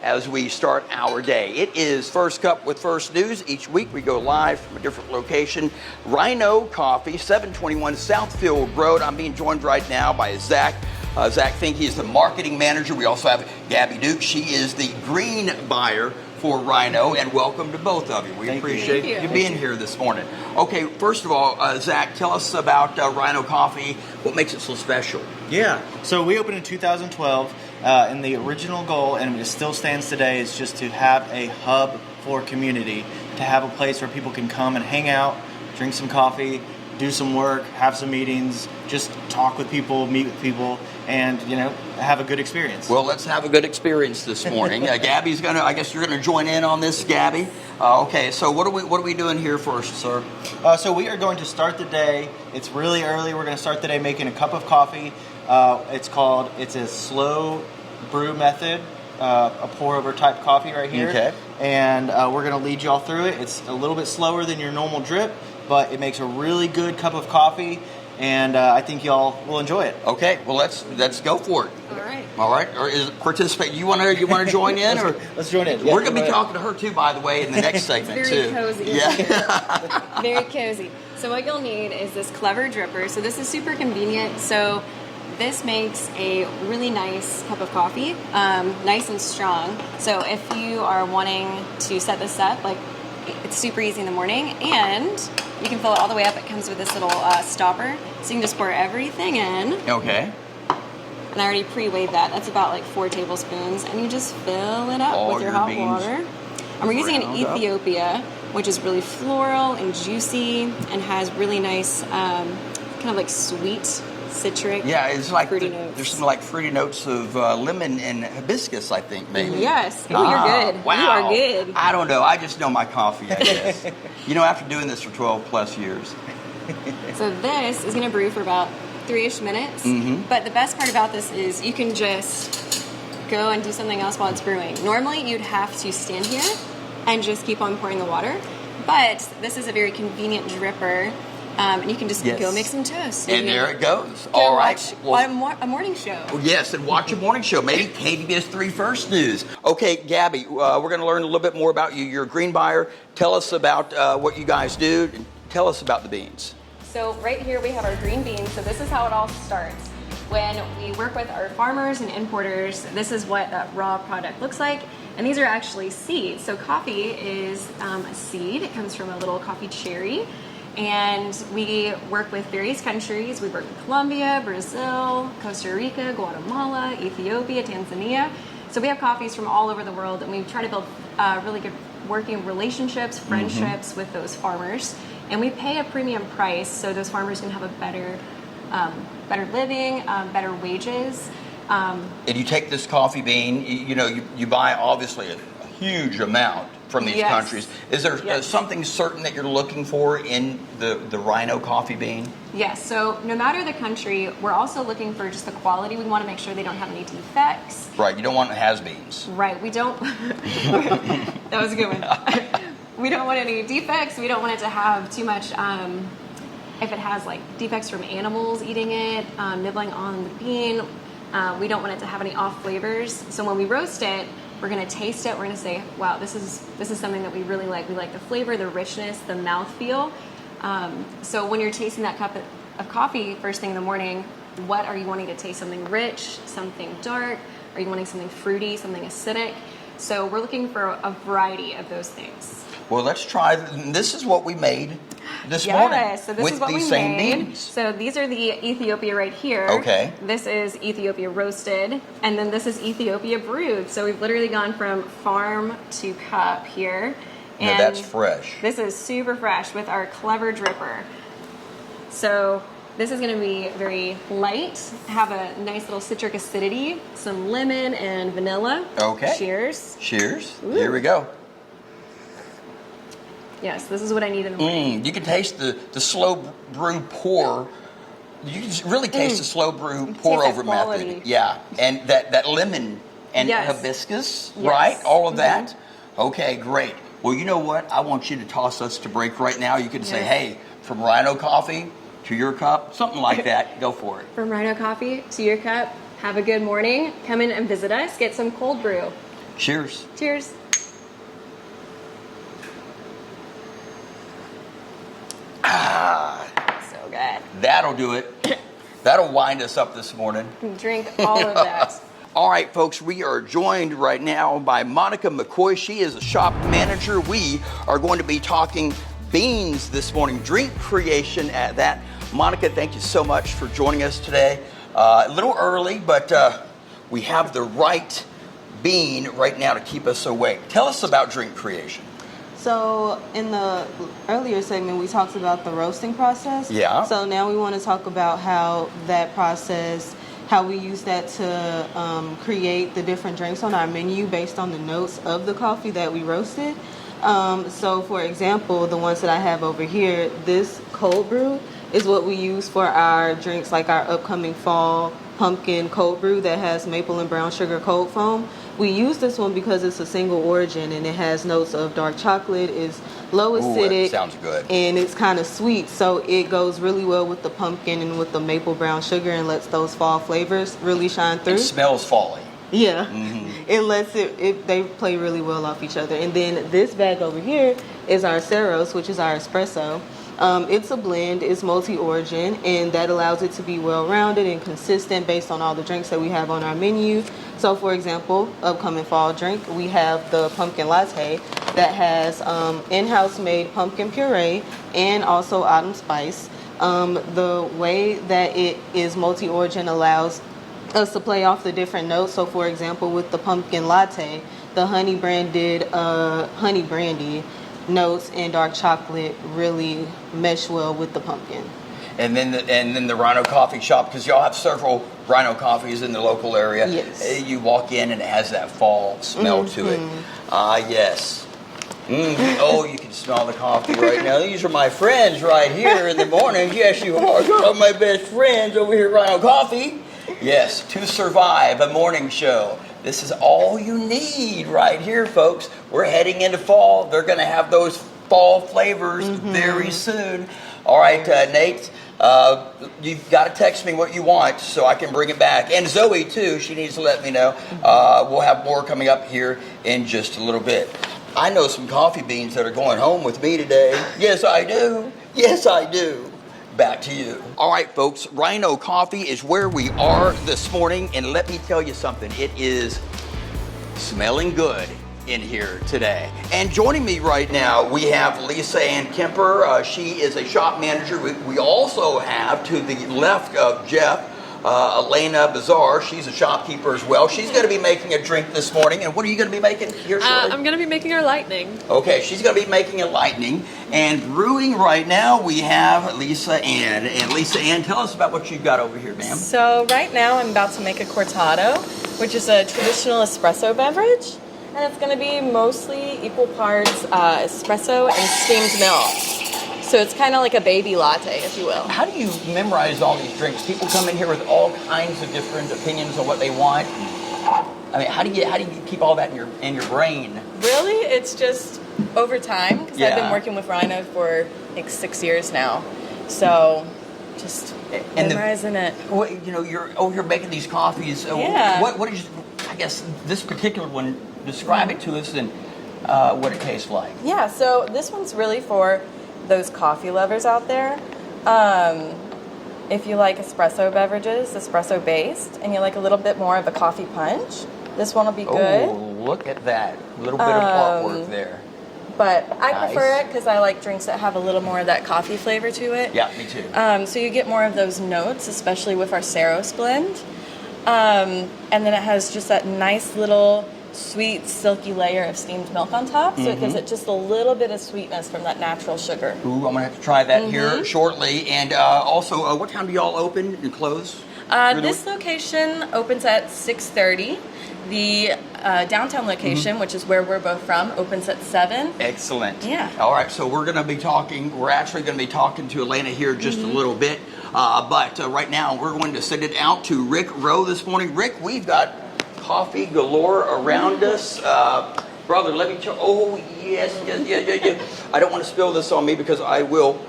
As we start our day. It is First Cup with First News. Each week we go live from a different location. Rhino Coffee, 721 Southfield Road. I'm being joined right now by Zach. Zach Fink, he is the marketing manager. We also have Gabby Duke. She is the green buyer for Rhino, and welcome to both of you. We appreciate you being here this morning. Okay, first of all, Zach, tell us about Rhino Coffee. What makes it so special? Yeah, so we opened in 2012, and the original goal, and it still stands today, is just to have a hub for community, to have a place where people can come and hang out, drink some coffee, do some work, have some meetings, just talk with people, meet with people, and, you know, have a good experience. Well, let's have a good experience this morning. Gabby's gonna, I guess you're gonna join in on this, Gabby. Okay, so what are we doing here first, sir? So we are going to start the day. It's really early. We're going to start the day making a cup of coffee. It's a slow brew method, a pour over type coffee right here. Okay. And we're going to lead you all through it. It's a little bit slower than your normal drip, but it makes a really good cup of coffee, and I think y'all will enjoy it. Okay, well let's go for it. All right. Or is participate? You want to join in, or let's join in. We're going to be talking to her too, by the way, in the next segment very too. Cozy. Yeah. Very cozy. So what you'll need is this clever dripper. So this is super convenient. So this makes a really nice cup of coffee, nice and strong. So if you are wanting to set this up, like, it's super easy in the morning, and you can fill it all the way up. It comes with this little stopper, so you can just pour everything in. Okay. And I already pre-weighed that. That's about like 4 tablespoons, and you just fill it up All with your hot beans water. And we're using an Ethiopia, which is really floral and juicy, and has really nice, kind of like sweet, citric. Yeah, it's like fruity notes. There's some like fruity notes of lemon and hibiscus, I think, maybe. Yes. Oh, you're good. Wow. You are good. I don't know. I just know my coffee, I guess. You know, after doing this for 12 plus years. So this is going to brew for about 3-ish minutes. Mm-hmm. But the best part about this is you can just go and do something else while it's brewing. Normally, you'd have to stand here and just keep on pouring the water. But this is a very convenient dripper. And you can just go make some toast. And there it goes. Go All right. watch a morning show. Yes, and watch a morning show. Maybe KBS 3 First News. Okay, Gabby, we're going to learn a little bit more about you. You're a green buyer. Tell us about what you guys do. And tell us about the beans. So right here we have our green beans. So this is how it all starts. When we work with our farmers and importers, this is what that raw product looks like. And these are actually seeds. So coffee is a seed. It comes from a little coffee cherry. And we work with various countries. We work with Colombia, Brazil, Costa Rica, Guatemala, Ethiopia, Tanzania. So we have coffees from all over the world, and we try to build really good working relationships, friendships with those farmers. And we pay a premium price so those farmers can have a better living, better wages. And you take this coffee bean, you buy obviously a huge amount from these countries. Is there something certain that you're looking for in the Rhino coffee bean? Yes, so no matter the country, we're also looking for just the quality. We want to make sure they don't have any defects. Right, you don't want has-beens. Right, we don't. That was a good one. We don't want any defects. We don't want it to have too much, if it has like defects from animals eating it, nibbling on the bean. We don't want it to have any off flavors. So when we roast it, we're going to taste it. We're going to say, wow, this is something that we really like. We like the flavor, the richness, the mouthfeel. So when you're tasting that cup of coffee first thing in the morning, what are you wanting to taste? Something rich, something dark? Are you wanting something fruity, something acidic? So we're looking for a variety of those things. Well, let's try. This is what we made this morning. So this with is what these we same made. beans. So these are the Ethiopia right here. Okay. This is Ethiopia roasted, and then this is Ethiopia brewed. So we've literally gone from farm to cup here. And now that's fresh. This is super fresh with our clever dripper. So this is going to be very light, have a nice little citric acidity, some lemon and vanilla. Okay. Cheers. Cheers. Ooh. Here we go. Yes, this is what I need in the morning. You can taste the slow brew pour. You can really taste the slow brew pour over method. Yeah, and that lemon and hibiscus, right? All of that. Okay, great. Well, you know what? I want you to toss us to break right now. You can say, hey, from Rhino Coffee to your cup, something like that. Go for it. From Rhino Coffee to your cup, have a good morning. Come in and visit us. Get some cold brew. Cheers. Cheers. So good. That'll do it. That'll wind us up this morning. Drink all of that. All right, folks, we are joined right now by Monica McCoy. She is a shop manager. We are going to be talking beans this morning, drink creation at that. Monica, thank you so much for joining us today. A little early, but we have the right bean right now to keep us awake. Tell us about drink creation. So in the earlier segment, we talked about the roasting process. Yeah. So now we want to talk about how that process, how we use that to create the different drinks on our menu based on the notes of the coffee that we roasted. So for example, the ones that I have over here, this cold brew is what we use for our drinks, like our upcoming fall pumpkin cold brew that has maple and brown sugar cold foam. We use this one because it's a single origin and it has notes of dark chocolate, is low acidic. Ooh, sounds good. And it's kind of sweet, so it goes really well with the pumpkin and with the maple brown sugar and lets those fall flavors really shine through. It smells falling. Yeah, Mm-hmm. it lets they play really well off each other. And then this bag over here is our Ceros, which is our espresso. It's a blend, it's multi-origin, and that allows it to be well-rounded and consistent based on all the drinks that we have on our menu. So for example, upcoming fall drink, we have the pumpkin latte that has in-house made pumpkin puree and also autumn spice. The way that it is multi-origin allows us to play off the different notes. So for example, with the pumpkin latte, the honey branded honey brandy notes and dark chocolate really mesh well with the pumpkin. And then the Rhino Coffee Shop, because y'all have several Rhino coffees in the local area. Yes. You walk in and it has that fall smell to it. Yes. Oh, you can smell the coffee right now. These are my friends right here in the morning. Yes, you are. You're my best friends over here at Rhino Coffee. Yes, to survive a morning show. This is all you need right here, folks. We're heading into fall. They're going to have those fall flavors very soon. All right, Nate, you've got to text me what you want so I can bring it back. And Zoe, too, she needs to let me know. We'll have more coming up here in just a little bit. I know some coffee beans that are going home with me today. Yes, I do. Yes, I do. Back to you. All right, folks, Rhino Coffee is where we are this morning, and let me tell you something. It is smelling good in here today. And joining me right now, we have Lisa Ann Kemper. She is a shop manager. We also have, to the left of Jeff, Elena Bazar. She's a shopkeeper as well. She's going to be making a drink this morning. And what are you going to be making here shortly? I'm going to be making our lightning. Okay, she's going to be making a lightning. And brewing right now, we have Lisa Ann. And Lisa Ann, tell us about what you've got over here, ma'am. So right now I'm about to make a cortado, which is a traditional espresso beverage. And it's going to be mostly equal parts espresso and steamed milk. So it's kind of like a baby latte, if you will. How do you memorize all these drinks? People come in here with all kinds of different opinions on what they want. I mean, how do you keep all that in your brain? Really, it's just over time, because I've Yeah. been working with Rhino for like 6 years now. So just And memorizing it. What, you know, you're making these coffees. Yeah. What is, I guess, this particular one? Describe it to us and what it tastes like. Yeah, so this one's really for those coffee lovers out there. If you like espresso beverages, espresso based, and you like a little bit more of a coffee punch, this one will be good. Oh, look at that. A little bit of artwork there. But I Nice. prefer it because I like drinks that have a little more of that coffee flavor to it. Yeah, me too. So you get more of those notes, especially with our Ceros blend. And then it has just that nice little sweet, silky layer of steamed milk on top. So it gives it just a little bit of sweetness from that natural sugar. Ooh, I'm going to have to try that here shortly. And also, what time do y'all open and close? This location opens at 6:30. The downtown location, which is where we're both from, opens at 7. Excellent. Yeah. All right, so we're actually going to be talking to Elena here just a little bit. But right now, we're going to send it out to Rick Rowe this morning. Rick, we've got coffee galore around us. Brother, let me tell. Oh, yes. I don't want to spill this on me because I will.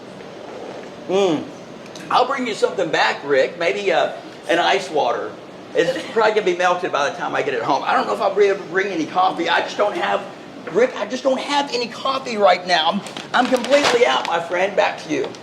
I'll bring you something back, Rick. Maybe an ice water. It's probably gonna be melted by the time I get it home. I don't know if I'll be able to bring any coffee. I just don't have, Rick, I just don't have any coffee right now. I'm completely out, my friend. Back to you.